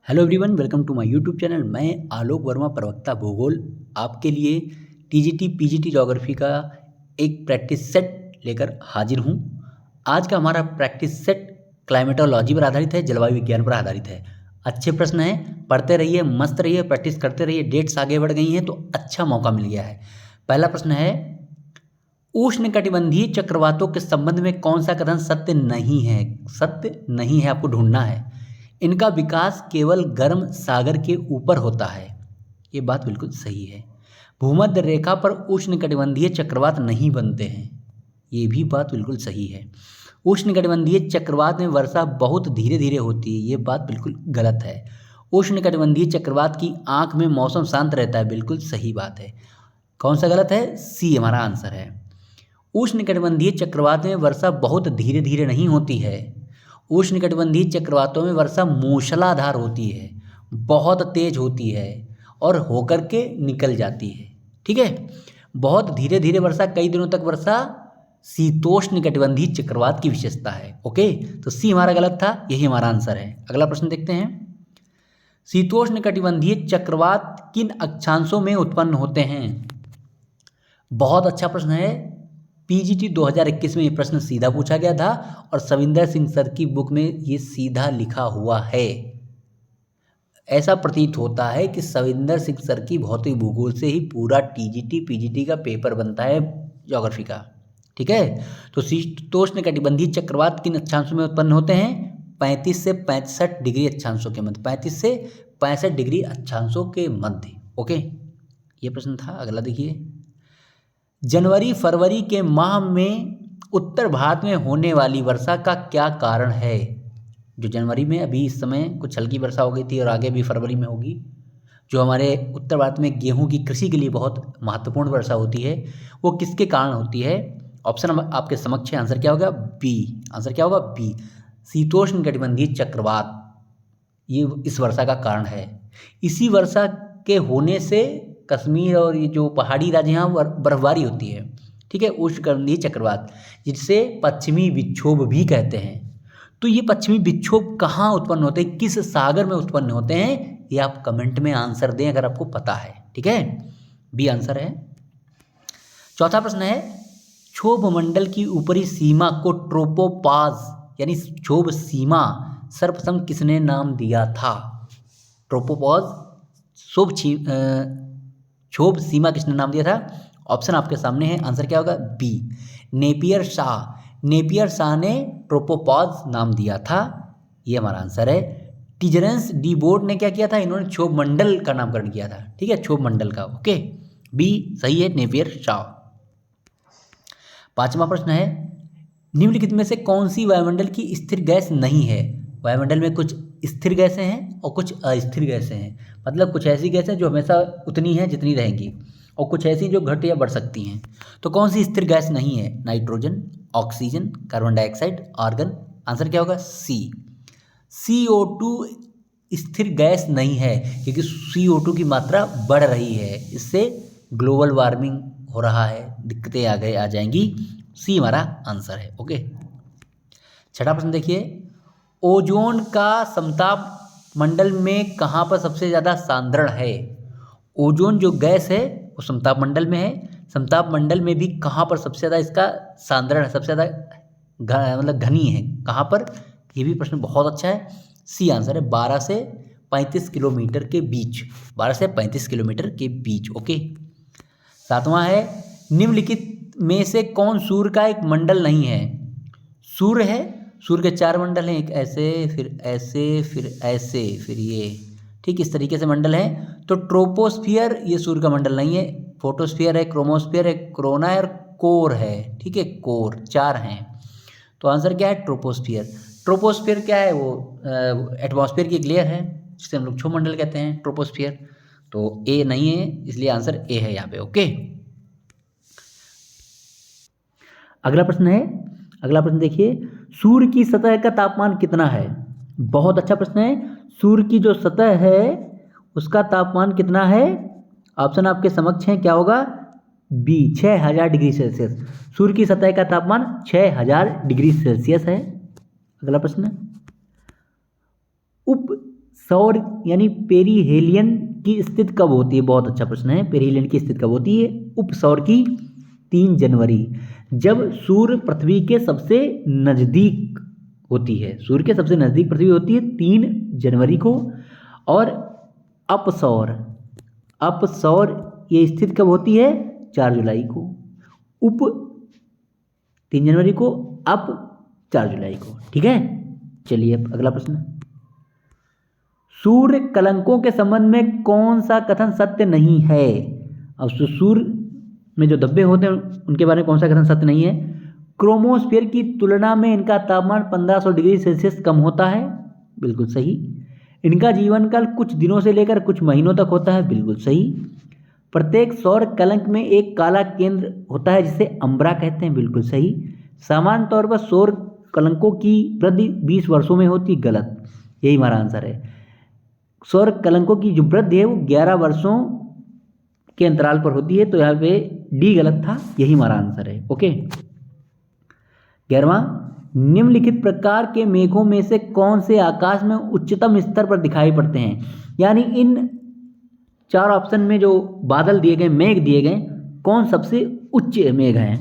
Hello everyone, welcome to my YouTube channel. मैं आलोक वर्मा, प्रवक्ता भूगोल, आपके लिए टीजीटी पीजीटी ज्योग्राफी का एक प्रैक्टिस सेट लेकर हाजिर हूँ। आज का हमारा प्रैक्टिस सेट क्लाइमेटोलॉजी पर आधारित है, जलवायु विज्ञान पर आधारित है। अच्छे प्रश्न हैं, पढ़ते रहिए, मस्त रहिए, प्रैक्टिस करते रहिए। डेट्स आगे बढ़ गई हैं तो अच्छा मौका मिल गया है। पहला प्रश्न है, उष्णकटिबंधीय चक्रवातों के संबंध में कौन सा कथन सत्य नहीं है? सत्य नहीं है, आपको ढूंढना है। इनका विकास केवल गर्म सागर के ऊपर होता है। ये बात बिल्कुल सही है। भूमध्य रेखा पर उष्णकटिबंधीय चक्रवात नहीं बनते हैं। ये भी बात बिल्कुल सही है। उष्णकटिबंधीय चक्रवात में वर्षा बहुत धीरे धीरे होती है। ये बात बिल्कुल गलत है। उष्णकटिबंधीय चक्रवात की आंख में मौसम शांत रहता है। बिल्कुल सही बात है। कौन सा गलत है? सी हमारा आंसर है। उष्णकटिबंधीय चक्रवात में वर्षा बहुत धीरे धीरे नहीं होती है। उष्णकटिबंधीय चक्रवातों में वर्षा मूसलाधार होती है, बहुत तेज होती है और होकर के निकल जाती है। ठीक है। बहुत धीरे धीरे वर्षा, कई दिनों तक वर्षा शीतोष्ण कटिबंधीय चक्रवात की विशेषता है। ओके, तो सी हमारा गलत था, यही हमारा आंसर है। अगला प्रश्न देखते हैं। शीतोष्ण कटिबंधीय चक्रवात किन अक्षांशों में उत्पन्न होते हैं? बहुत अच्छा प्रश्न है। पीजीटी 2021 में ये प्रश्न सीधा पूछा गया था और सविंदर सिंह सर की बुक में ये सीधा लिखा हुआ है। ऐसा प्रतीत होता है कि सविंदर सिंह सर की भौतिक भूगोल से ही पूरा टीजीटी पीजीटी का पेपर बनता है, ज्योग्राफी का। ठीक है। तो शीतोष्ण कटिबंधीय चक्रवात किन अक्षांशों में उत्पन्न होते हैं? 35 से 65 डिग्री अक्षांशों के मध्य। 35 से 65 डिग्री अक्षांशों के मध्य। ओके, ये प्रश्न था। अगला देखिए। जनवरी फरवरी के माह में उत्तर भारत में होने वाली वर्षा का क्या कारण है? जो जनवरी में अभी इस समय कुछ हल्की वर्षा हो गई थी और आगे भी फरवरी में होगी, जो हमारे उत्तर भारत में गेहूं की कृषि के लिए बहुत महत्वपूर्ण वर्षा होती है, वो किसके कारण होती है? ऑप्शन आपके समक्ष है। आंसर क्या होगा? बी। आंसर क्या होगा? बी। शीतोष्ण कटिबंधीय चक्रवात ये इस वर्षा का कारण है। इसी वर्षा के होने से कश्मीर और ये जो पहाड़ी राज्य हैं वहाँ बर्फबारी होती है। ठीक है। उष्णकटिबंधीय चक्रवात, जिसे पश्चिमी विक्षोभ भी कहते हैं। तो ये पश्चिमी विक्षोभ कहाँ उत्पन्न होते हैं, किस सागर में उत्पन्न होते हैं, ये आप कमेंट में आंसर दें अगर आपको पता है। ठीक है, बी आंसर है। चौथा प्रश्न है, क्षोभ मंडल की ऊपरी सीमा को ट्रोपोपाज यानी क्षोभ सीमा सर्वप्रथम किसने नाम दिया था? ट्रोपोपॉज क्षोभ सीमा किसने नाम दिया था? ऑप्शन आपके सामने है। आंसर क्या होगा? B, Napier Shaw. Napier Shaw ने ट्रोपोपॉज नाम दिया था। ये हमारा आंसर है। टिजरेंस डी बोर्ड ने क्या किया था? इन्होंने क्षोभ मंडल का नामकरण किया था। ठीक है, क्षोभ मंडल का। ओके, बी सही है, नेपियर शाह। पांचवा प्रश्न है, निम्नलिखित में से कौन सी वायुमंडल की स्थिर गैस नहीं है? वायुमंडल में कुछ स्थिर गैसें हैं और कुछ अस्थिर गैसें हैं। मतलब कुछ ऐसी गैसें जो हमेशा उतनी हैं जितनी रहेंगी, और कुछ ऐसी जो घट या बढ़ सकती हैं। तो कौन सी स्थिर गैस नहीं है? Nitrogen, oxygen, carbon dioxide, argon. Answer क्या होगा? सी। CO2 स्थिर गैस नहीं है, क्योंकि CO2 की मात्रा बढ़ रही है, इससे ग्लोबल वार्मिंग हो रहा है, दिक्कतें आ जाएंगी। सी हमारा आंसर है। ओके, छठा प्रश्न देखिए। ओजोन का समताप मंडल में कहाँ पर सबसे ज़्यादा सांद्रण है? ओजोन जो गैस है वो समताप मंडल में है। समताप मंडल में भी कहाँ पर सबसे ज़्यादा इसका सांद्रण है, सबसे ज़्यादा मतलब घनी है, कहाँ पर? ये भी प्रश्न बहुत अच्छा है। सी आंसर है, 12 से 35 किलोमीटर के बीच। 12 से 35 किलोमीटर के बीच। ओके, सातवां है, निम्नलिखित में से कौन सूर्य का एक मंडल नहीं है? सूर्य है, सूर्य के 4 मंडल हैं, एक ऐसे, फिर ऐसे, फिर ऐसे, फिर ये। ठीक इस तरीके से मंडल है। तो ट्रोपोस्फियर ये सूर्य का मंडल नहीं है। फोटोस्फियर है, क्रोमोस्फियर है, कोरोना है और कोर है। ठीक है, कोर 4 हैं। तो आंसर क्या है? ट्रोपोस्फियर। ट्रोपोस्फियर क्या है? वो एटमॉस्फेयर की एक लेयर है, जिसे हम लोग क्षोभ मंडल कहते हैं, ट्रोपोस्फियर। तो ए नहीं है, इसलिए आंसर ए है यहाँ पे। ओके, अगला प्रश्न है। अगला प्रश्न देखिए, सूर्य की सतह का तापमान कितना है? बहुत अच्छा प्रश्न है। सूर्य की जो सतह है उसका तापमान कितना है? ऑप्शन आपके समक्ष है, क्या होगा? B, 6000 degree Celsius. सूर्य की सतह का तापमान 6000 डिग्री सेल्सियस है। अगला प्रश्न, उप सौर यानी पेरिहेलियन की स्थिति कब होती है? बहुत अच्छा प्रश्न है। पेरिहेलियन की स्थिति कब होती है? उपसौर की 3 जनवरी, जब सूर्य पृथ्वी के सबसे नज़दीक होती है। सूर्य के सबसे नज़दीक पृथ्वी होती है 3 जनवरी को। और अपसौर, अपसौर ये स्थिति कब होती है? 4 जुलाई को। उप 3 जनवरी को, अप 4 जुलाई को। ठीक है, चलिए अब अगला प्रश्न। सूर्य कलंकों के संबंध में कौन सा कथन सत्य नहीं है? अब सूर्य में जो धब्बे होते हैं उनके बारे में कौन सा कथन सत्य नहीं है? क्रोमोस्फीयर की तुलना में इनका तापमान 1500 डिग्री सेल्सियस कम होता है, बिल्कुल सही। इनका जीवन काल कुछ दिनों से लेकर कुछ महीनों तक होता है, बिल्कुल सही। प्रत्येक सौर कलंक में एक काला केंद्र होता है जिसे अम्बरा कहते हैं, बिल्कुल सही। सामान्य तौर पर सौर कलंकों की वृद्धि 20 वर्षों में होती, गलत। यही हमारा आंसर है। सौर कलंकों की जो वृद्धि है वो 11 वर्षों के अंतराल पर होती है, तो यहाँ पे डी गलत था, यही हमारा आंसर है। ओके, 11वां, निम्नलिखित प्रकार के मेघों में से कौन से आकाश में उच्चतम स्तर पर दिखाई पड़ते हैं? यानी इन 4 ऑप्शन में जो बादल दिए गए, मेघ दिए गए, कौन सबसे उच्च मेघ हैं?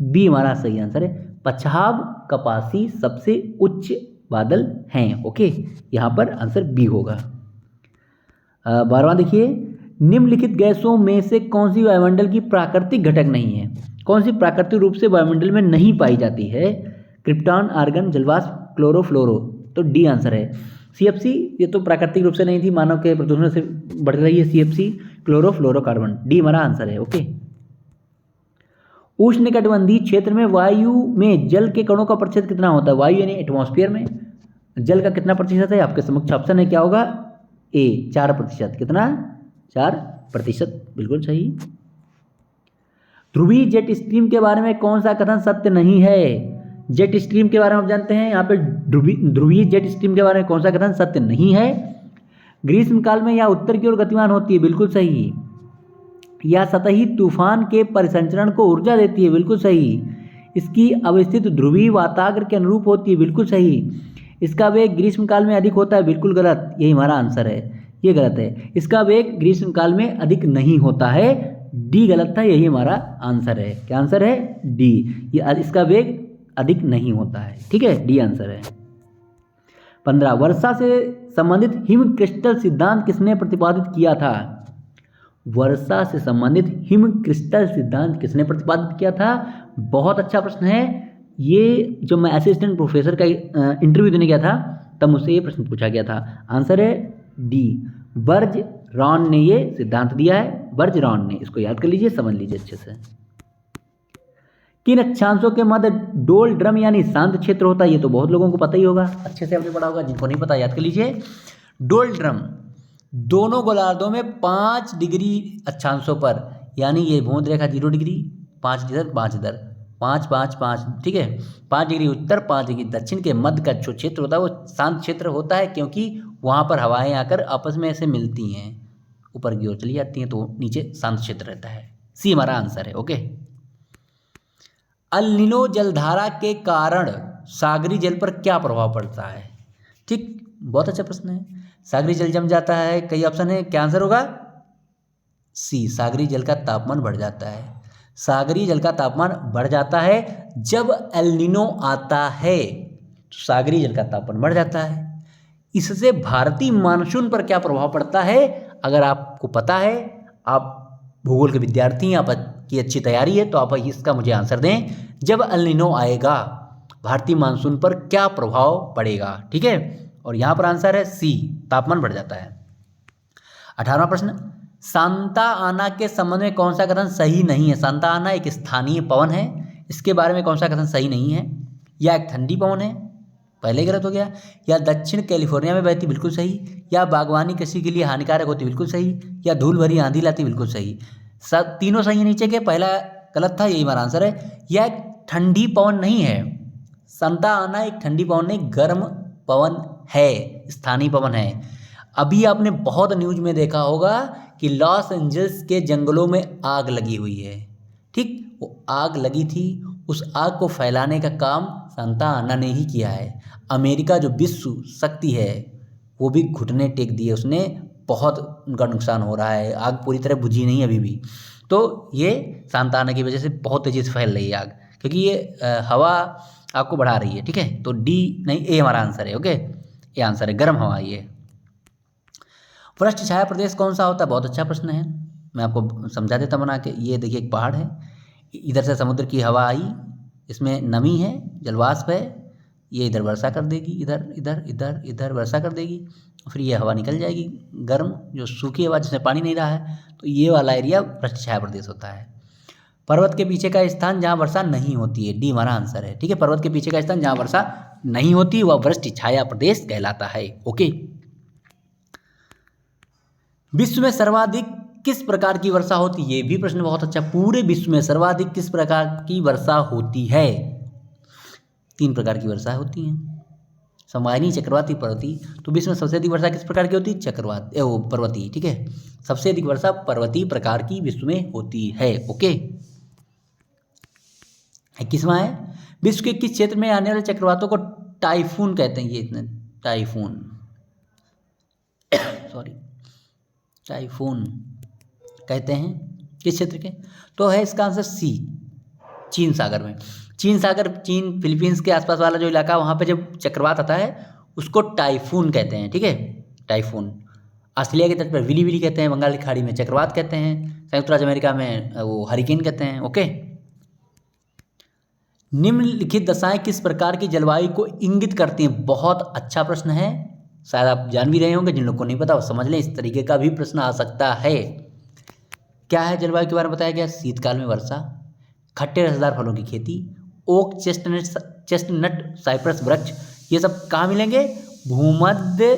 बी हमारा सही आंसर है। पछाब कपासी सबसे उच्च बादल हैं। ओके, यहाँ पर आंसर बी होगा। 12वां देखिए, निम्नलिखित गैसों में से कौन सी वायुमंडल की प्राकृतिक घटक नहीं है? कौन सी प्राकृतिक रूप से वायुमंडल में नहीं पाई जाती है? क्रिप्टॉन, आर्गन, जलवाष्प, क्लोरोफ्लोरो, तो डी आंसर है। सीएफसी ये तो प्राकृतिक रूप से नहीं थी, मानव के प्रदूषण से बढ़ रही है सीएफसी, क्लोरोफ्लोरोकार्बन, डी हमारा आंसर है। ओके, उष्णकटिबंधीय क्षेत्र में वायु में जल के कणों का प्रतिशत कितना होता है? वायु यानी एटमॉस्फेयर में जल का कितना प्रतिशत है? आपके समक्ष ऑप्शन है, क्या होगा? ए 4%। कितना? 4%, बिल्कुल सही। ध्रुवीय जेट स्ट्रीम के बारे में कौन सा कथन सत्य नहीं है? जेट स्ट्रीम के बारे में आप जानते हैं, यहाँ पे ध्रुवीय जेट स्ट्रीम के बारे में कौन सा कथन सत्य नहीं है? ग्रीष्मकाल में यह उत्तर की ओर गतिमान होती है, बिल्कुल सही। यह सतही तूफान के परिसंचरण को ऊर्जा देती है, बिल्कुल सही। इसकी अवस्थिति ध्रुवीय वाताग्र के अनुरूप होती है, बिल्कुल सही। इसका वेग ग्रीष्मकाल में अधिक होता है, बिल्कुल गलत, यही हमारा आंसर है, ये गलत है। इसका वेग ग्रीष्मकाल में अधिक नहीं होता है, डी गलत था, यही हमारा आंसर है। क्या आंसर है? डी, ये इसका वेग अधिक नहीं होता है। ठीक है, डी आंसर है। 15, वर्षा से संबंधित हिम क्रिस्टल सिद्धांत किसने प्रतिपादित किया था? वर्षा से संबंधित हिम क्रिस्टल सिद्धांत किसने प्रतिपादित किया था? बहुत अच्छा प्रश्न है ये। जो मैं असिस्टेंट प्रोफेसर का इंटरव्यू देने गया था तब मुझसे ये प्रश्न पूछा गया था। आंसर है डी, बर्ज रॉन ने ये सिद्धांत दिया है, बर्ज रॉन ने। इसको याद कर लीजिए, समझ लीजिए अच्छे से। किन अक्षांशों के मध्य डोल ड्रम यानी शांत क्षेत्र होता है? ये तो बहुत लोगों को पता ही होगा, अच्छे से आपने पढ़ा होगा। जिनको नहीं पता याद कर लीजिए। डोल ड्रम दोनों गोलार्धों में 5 डिग्री अक्षांशों पर, यानी ये भूमध्य रेखा 0 डिग्री, 5 इधर 5 इधर, 5 5 5, ठीक है, 5 डिग्री उत्तर 5 डिग्री दक्षिण के मध्य का जो क्षेत्र होता है वो शांत क्षेत्र होता है, क्योंकि वहाँ पर हवाएं आकर आपस में ऐसे मिलती हैं, ऊपर की ओर चली जाती हैं, तो नीचे शांत क्षेत्र रहता है। सी हमारा आंसर है। ओके, अल नीनो जलधारा के कारण सागरी जल पर क्या प्रभाव पड़ता है? ठीक, बहुत अच्छा प्रश्न है। सागरी जल जम जाता है, कई ऑप्शन है, क्या आंसर होगा? सी, सागरी जल का तापमान बढ़ जाता है। सागरी जल का तापमान बढ़ जाता है जब एल नीनो आता है, तो सागरी जल का तापमान बढ़ जाता है। इससे भारतीय मानसून पर क्या प्रभाव पड़ता है? अगर आपको पता है, आप भूगोल के विद्यार्थी हैं, आपकी अच्छी तैयारी है, तो आप इसका मुझे आंसर दें। जब एल नीनो आएगा भारतीय मानसून पर क्या प्रभाव पड़ेगा? ठीक है, और यहाँ पर आंसर है सी, तापमान बढ़ जाता है। 18वां प्रश्न, सांता आना के संबंध में कौन सा कथन सही नहीं है? सांता आना एक स्थानीय पवन है, इसके बारे में कौन सा कथन सही नहीं है? या एक ठंडी पवन है, पहले गलत हो गया। या दक्षिण कैलिफोर्निया में बहती, बिल्कुल सही। या बागवानी कृषि के लिए हानिकारक होती, बिल्कुल सही। या धूल भरी आंधी लाती, बिल्कुल सही। सब तीनों सही है नीचे के, पहला गलत था, यही हमारा आंसर है। यह एक ठंडी पवन नहीं है, सांता आना एक ठंडी पवन नहीं, गर्म पवन है, स्थानीय पवन है। अभी आपने बहुत न्यूज में देखा होगा कि लॉस एंजल्स के जंगलों में आग लगी हुई है, ठीक, वो आग लगी थी, उस आग को फैलाने का काम सांता आना ने ही किया है। अमेरिका जो विश्व शक्ति है, वो भी घुटने टेक दिए उसने, बहुत उनका नुकसान हो रहा है। आग पूरी तरह बुझी नहीं अभी भी, तो ये शांत आने की वजह से बहुत तेज़ी से फैल रही है आग, क्योंकि ये हवा आग को बढ़ा रही है। ठीक है, तो डी नहीं, ए हमारा आंसर है। ओके, ये आंसर है, गर्म हवा ये। वृष्ट छाया प्रदेश कौन सा होता है? बहुत अच्छा प्रश्न है, मैं आपको समझा देता बना के। ये देखिए एक पहाड़ है, इधर से समुद्र की हवा आई, इसमें नमी है, जलवाष्प है, ये इधर वर्षा कर देगी, इधर इधर इधर इधर वर्षा कर देगी, फिर ये हवा निकल जाएगी गर्म, जो सूखी हवा जिसमें पानी नहीं रहा है, तो ये वाला एरिया वृष्ट छाया प्रदेश होता है। पर्वत के पीछे का स्थान जहाँ वर्षा नहीं होती है, डी हमारा आंसर है। ठीक है, पर्वत के पीछे का स्थान जहाँ वर्षा नहीं होती वह वृष्ट छाया प्रदेश कहलाता है। ओके, विश्व में सर्वाधिक किस प्रकार की वर्षा होती है? ये भी प्रश्न बहुत अच्छा। पूरे विश्व में सर्वाधिक किस प्रकार की वर्षा होती है? 3 प्रकार की वर्षा होती हैं, संवाहिनी, चक्रवाती, पर्वतीय। तो विश्व में सबसे अधिक वर्षा किस प्रकार की होती है? चक्रवाती, पर्वतीय। ठीक है, सबसे अधिक वर्षा पर्वतीय प्रकार की विश्व में होती है। ओके, 21वां है, विश्व के किस क्षेत्र में आने वाले चक्रवातों को टाइफून कहते हैं? ये इतने टाइफून सॉरी टाइफून कहते हैं किस क्षेत्र के? तो है इसका आंसर सी, चीन सागर में। चीन सागर, चीन फिलीपींस के आसपास वाला जो इलाका, वहाँ पे जब चक्रवात आता है उसको टाइफून कहते हैं। ठीक है, टाइफून। ऑस्ट्रेलिया के तट पर विली विली कहते हैं, बंगाल की खाड़ी में चक्रवात कहते हैं, संयुक्त राज्य अमेरिका में वो हरिकेन कहते हैं। ओके, निम्नलिखित दशाएं किस प्रकार की जलवायु को इंगित करती हैं? बहुत अच्छा प्रश्न है, शायद आप जान भी रहे होंगे, जिन लोगों को नहीं पता वो समझ लें, इस तरीके का भी प्रश्न आ सकता है। क्या है जलवायु के बारे में बताया गया? शीतकाल में वर्षा, खट्टे रसदार फलों की खेती, ओक, चेस्टनट, साइप्रस वृक्ष, ये सब कहाँ मिलेंगे? भूमध्य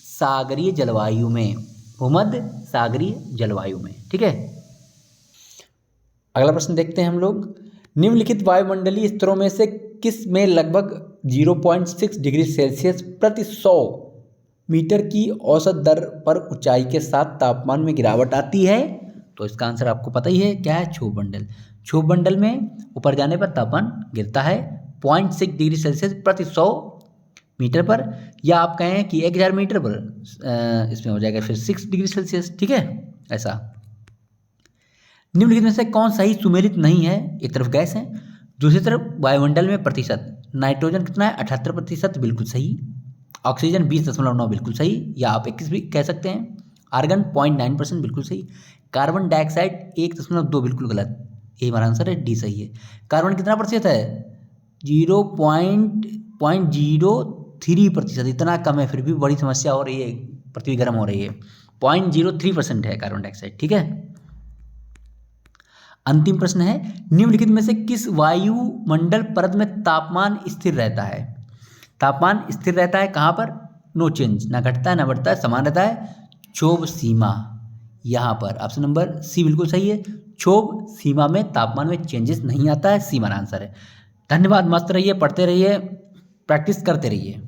सागरीय जलवायु में, भूमध्य सागरीय जलवायु में। ठीक है, अगला प्रश्न देखते हैं हम लोग। निम्नलिखित वायुमंडलीय स्तरों में से किस में लगभग 0.6 डिग्री सेल्सियस प्रति 100 मीटर की औसत दर पर ऊंचाई के साथ तापमान में गिरावट आती है? तो इसका आंसर आपको पता ही है, क्या है? क्षोभ मंडल। क्षोभ मंडल में ऊपर जाने पर तापमान गिरता है 0.6 डिग्री सेल्सियस प्रति 100 मीटर पर, या आप कहें कि 1000 मीटर पर, इसमें हो जाएगा फिर 6 डिग्री सेल्सियस। ठीक है, ऐसा। निम्नलिखित में से कौन सही सुमेलित नहीं है? एक तरफ गैस है, दूसरी तरफ वायुमंडल में प्रतिशत। नाइट्रोजन कितना है? 78%, बिल्कुल सही। ऑक्सीजन 20.9, बिल्कुल सही, या आप 21 भी कह सकते हैं। आर्गन 0.9%, बिल्कुल सही। कार्बन डाइऑक्साइड 1.2, बिल्कुल गलत। ये हमारा आंसर है, डी सही है। कार्बन कितना प्रतिशत है? 0.03%, इतना कम है, फिर भी बड़ी समस्या हो रही है, पृथ्वी गर्म हो रही है। 0.03% है कार्बन डाइऑक्साइड। ठीक है, अंतिम प्रश्न है, निम्नलिखित में से किस वायुमंडल परत में तापमान स्थिर रहता है? तापमान स्थिर रहता है कहाँ पर? नो चेंज, ना घटता है ना बढ़ता है, समान रहता है। क्षोभ सीमा, यहाँ पर ऑप्शन नंबर सी बिल्कुल सही है। क्षोभ सीमा में तापमान में चेंजेस नहीं आता है, सी हमारा आंसर है। धन्यवाद, मस्त रहिए, पढ़ते रहिए, प्रैक्टिस करते रहिए।